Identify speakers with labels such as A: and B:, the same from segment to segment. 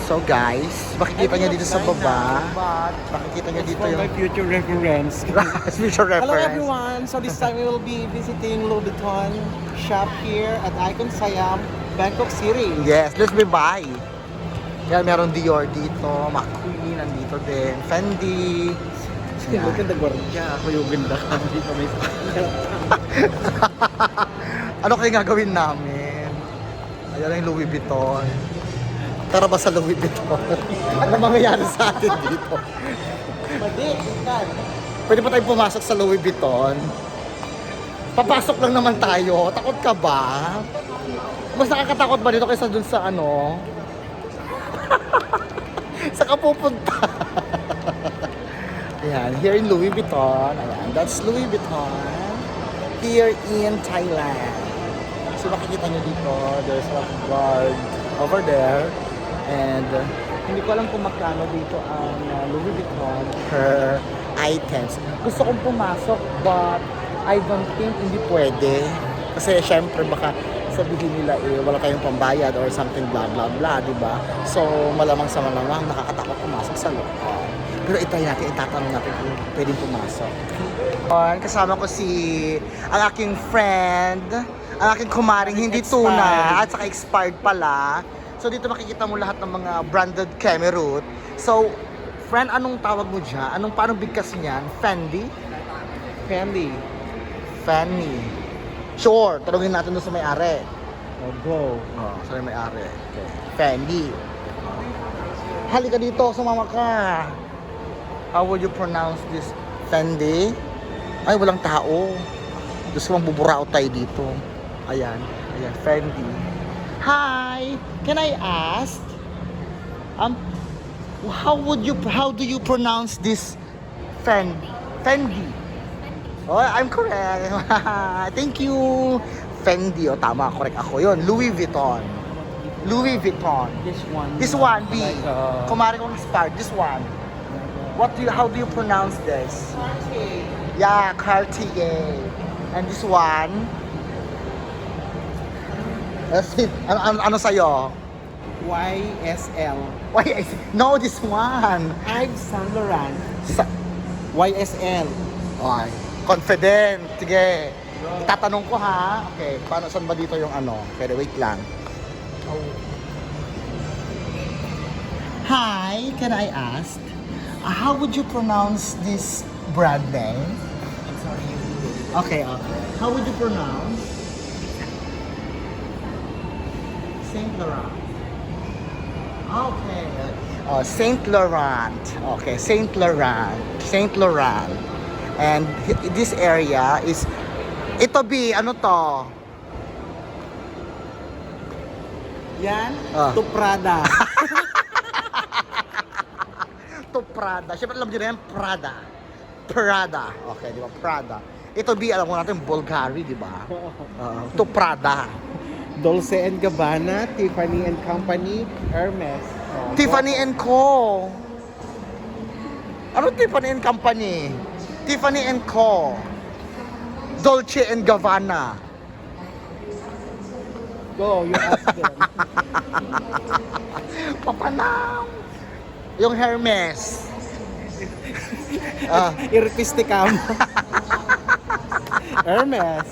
A: So guys, makikita nyo dito sa baba. Makikita nyo dito
B: For
A: yung
B: my future reference.
A: future
B: Hello
A: reference.
B: everyone! So this time we will be visiting Louis Vuitton shop here at Icon Siam, Bangkok City.
A: Yes, let's be by. Yan, meron Dior dito, McQueen nandito din, Fendi.
B: Look at the gwardiya. Ako yung ganda ka. Hindi pa may
A: Ano kayo gagawin namin? Ayan yung Louis Vuitton. Tara ba sa Louis Vuitton? Ano mangyayari sa atin dito?
B: Madi, ikan.
A: Pwede pa tayong pumasok sa Louis Vuitton? Papasok lang naman tayo. Takot ka ba? Mas nakakatakot ba dito kaysa dun sa ano? Sa kapupunta. Ayan, here in Louis Vuitton. Ayan, that's Louis Vuitton. Here in Thailand. So makikita nyo dito, there's a guard over there. And hindi ko alam kung magkano dito ang Louis Vuitton per items. Gusto kong pumasok but I don't think hindi pwede. Kasi syempre baka sabihin nila wala kayong pambayad or something blah blah blah, di ba? So malamang sa malamang nakakatakot pumasok sa loob. Pero itatanong natin kung pwedeng pumasok. Kasama ko ang aking friend, ang aking kumaring hindi tuna at saka expired pala. So dito makikita mo lahat ng mga branded Kemerut. So, friend, anong tawag mo dyan? Paano bigkas niyan? Fendi?
B: Fendi.
A: Fendi. Sure, tanungin natin doon sa may-ari.
B: Oh, go.
A: Sa may-ari. Okay. Fendi. Halika dito, sumama ka. How would you pronounce this? Fendi? Ay, walang tao. Gusto mong buburao tayo dito. Ayan, Fendi. Hi, can I ask? How do you pronounce this Fendi? Fendi. Oh, I'm correct. Thank you. Fendi. Oh, tama, correct ako. Yon, Louis Vuitton. Louis Vuitton.
B: This
A: This
B: one.
A: one, B.
B: Like,
A: Kumari kong expired. This one. How do you pronounce this?
B: Cartier.
A: Yeah, Cartier. And this one? Ano sa'yo?
B: YSL.
A: Why? No, this one.
B: Yves Saint Laurent.
A: Sa-
B: YSL.
A: Okay. Confident. Sige. Itatanong ko ha. Okay. Saan ba dito yung ano? Pero wait lang. Hi, can I ask? How would you pronounce this brand name?
B: I'm sorry.
A: Okay. How would you pronounce? Saint Laurent. Okay. Saint Laurent. Okay, Saint Laurent. Saint Laurent. And this area is ito B, ano to?
B: Yan.
A: Ah.
B: To Prada.
A: To Prada. Siyempre alam niyo na yan, Prada. Prada. Okay, di ba? Prada. Ito B, alam mo natin, Bulgari, di ba? To Prada.
B: Dolce & Gabbana, Tiffany & Company, Hermes.
A: Tiffany & Co. Ano Tiffany & Company? Tiffany & Co. Dolce & Gabbana.
B: Go, you ask them.
A: Papanaw. Yung Hermes.
B: Iripiste ka mo. Hermes.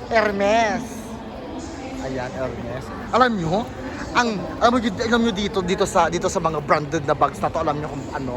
A: Hermes. Ayan, Hermes. Alam nyo dito sa mga branded na bags na to, alam nyo kung ano,